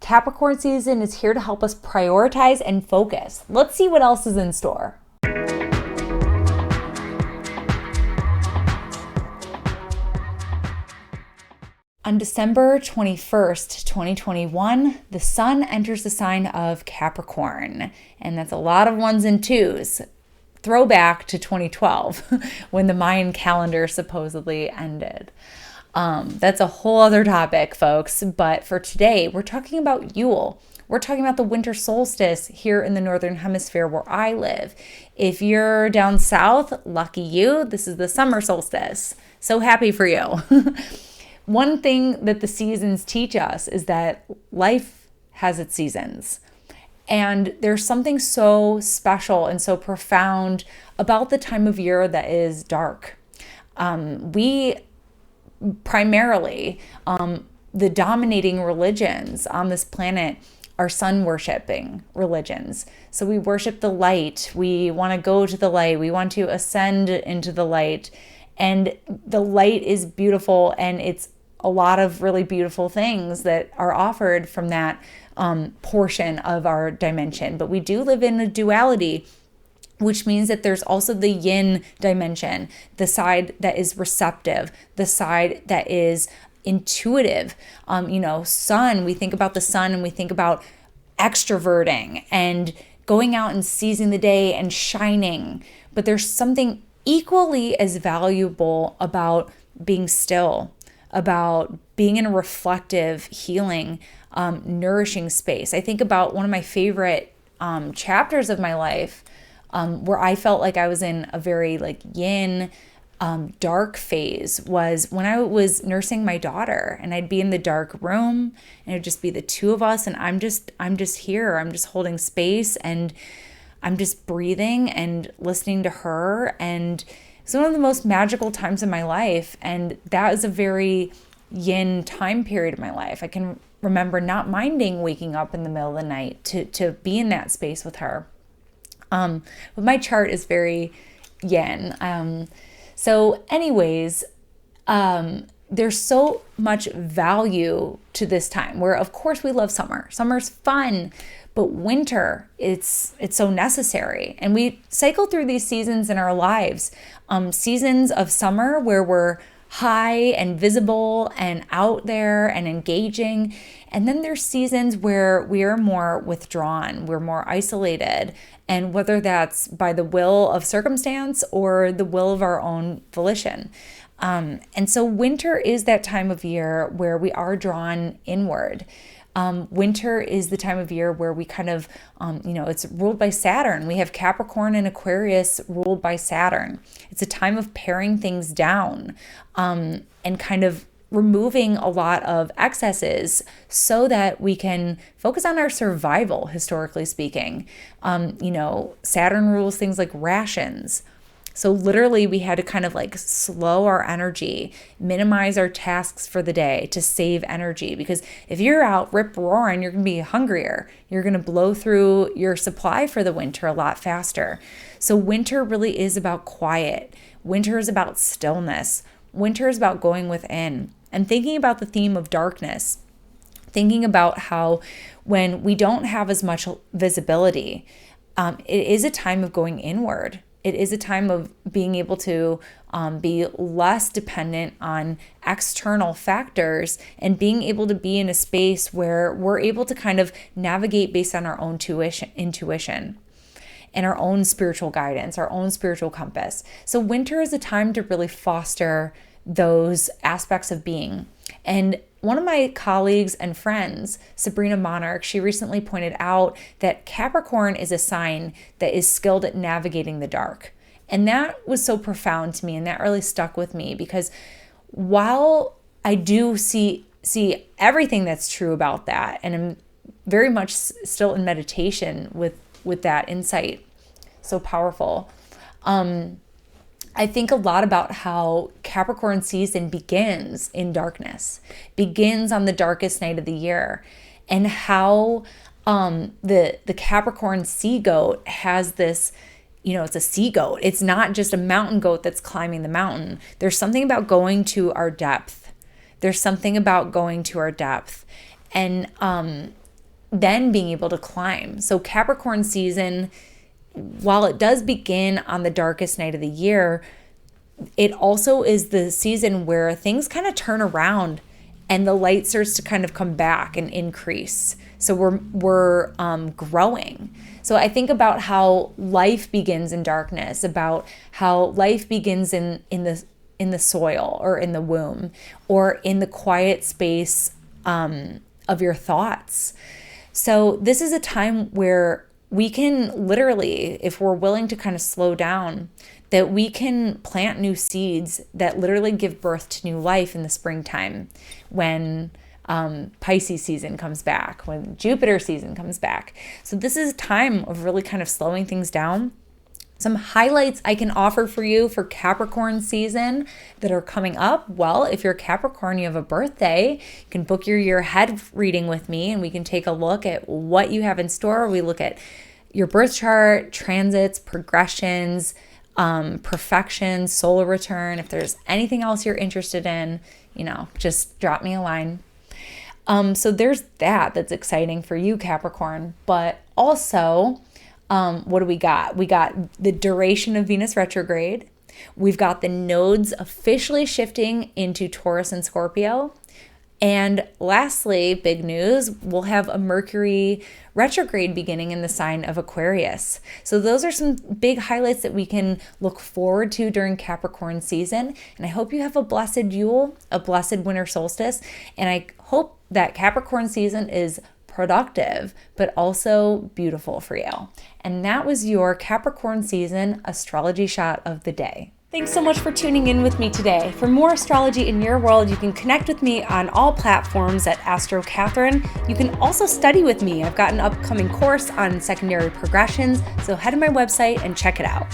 Capricorn season is here to help us prioritize and focus. Let's see what else is in store. On December 21st, 2021, the sun enters the sign of Capricorn, and that's a lot of ones and twos. Throwback to 2012, when the Mayan calendar supposedly ended. That's a whole other topic, folks, but for today, we're talking about Yule. We're talking about the winter solstice here in the Northern Hemisphere where I live. If you're down south, lucky you, this is the summer solstice. So happy for you. One thing that the seasons teach us is that life has its seasons. And there's something so special and so profound about the time of year that is dark. We primarily, the dominating religions on this planet are sun-worshiping religions. So we worship the light. We want to go to the light. We want to ascend into the light. And the light is beautiful, and it's a lot of really beautiful things that are offered from that portion of our dimension. But we do live in a duality, which means that there's also the yin dimension, the side that is receptive, the side that is intuitive. Sun, we think about the sun and we think about extroverting and going out and seizing the day and shining. But there's something equally as valuable about being still, about being in a reflective, healing, nourishing space. I think about one of my favorite chapters of my life where I felt like I was in a very yin, dark phase was when I was nursing my daughter, and I'd be in the dark room and it'd just be the two of us, and I'm just here. I'm just holding space, and I'm just breathing and listening to her. And it's one of the most magical times in my life. And that is a very yin time period of my life. I can remember not minding waking up in the middle of the night to be in that space with her. But my chart is very yin. So anyways, there's so much value to this time where, of course, we love summer. Summer's fun, but winter, it's so necessary. And we cycle through these seasons in our lives. Seasons of summer where we're high and visible and out there and engaging. And then there's seasons where we are more withdrawn, we're more isolated. And whether that's by the will of circumstance or the will of our own volition. And so winter is that time of year where we are drawn inward. Winter is the time of year where we kind of, it's ruled by Saturn. We have Capricorn and Aquarius ruled by Saturn. It's a time of paring things down and kind of removing a lot of excesses so that we can focus on our survival, historically speaking. Saturn rules things like rations. So literally we had to kind of slow our energy, minimize our tasks for the day to save energy. Because if you're out rip roaring, you're going to be hungrier. You're going to blow through your supply for the winter a lot faster. So winter really is about quiet. Winter is about stillness. Winter is about going within and thinking about the theme of darkness. Thinking about how when we don't have as much visibility, it is a time of going inward. It is a time of being able to be less dependent on external factors and being able to be in a space where we're able to kind of navigate based on our own intuition and our own spiritual guidance, our own spiritual compass. So winter is a time to really foster those aspects of being. And one of my colleagues and friends, Sabrina Monarch, she recently pointed out that Capricorn is a sign that is skilled at navigating the dark. And that was so profound to me, and that really stuck with me, because while I do see everything that's true about that, and I'm very much still in meditation with that insight, so powerful, I think a lot about how Capricorn season begins in darkness, begins on the darkest night of the year, and how the Capricorn sea goat has this, it's a sea goat. It's not just a mountain goat that's climbing the mountain. There's something about going to our depth. And then being able to climb. So Capricorn season, while it does begin on the darkest night of the year, it also is the season where things kind of turn around and the light starts to kind of come back and increase. So we're growing. So I think about how life begins in darkness, about how life begins in the soil or in the womb or in the quiet space of your thoughts. So this is a time where we can literally, if we're willing to kind of slow down, that we can plant new seeds that literally give birth to new life in the springtime when Pisces season comes back, when Jupiter season comes back. So this is a time of really kind of slowing things down. Some highlights I can offer for you for Capricorn season that are coming up. Well, if you're Capricorn, you have a birthday, you can book your year ahead reading with me and we can take a look at what you have in store. We look at your birth chart, transits, progressions, perfection, solar return. If there's anything else you're interested in, just drop me a line. So there's that's exciting for you, Capricorn. But also, what do we got? We got the duration of Venus retrograde. We've got the nodes officially shifting into Taurus and Scorpio. And lastly, big news, we'll have a Mercury retrograde beginning in the sign of Aquarius. So those are some big highlights that we can look forward to during Capricorn season. And I hope you have a blessed Yule, a blessed winter solstice. And I hope that Capricorn season is productive, but also beautiful for you. And that was your Capricorn season astrology shot of the day. Thanks so much for tuning in with me today. For more astrology in your world, you can connect with me on all platforms at Astro Catherine. You can also study with me. I've got an upcoming course on secondary progressions, so head to my website and check it out.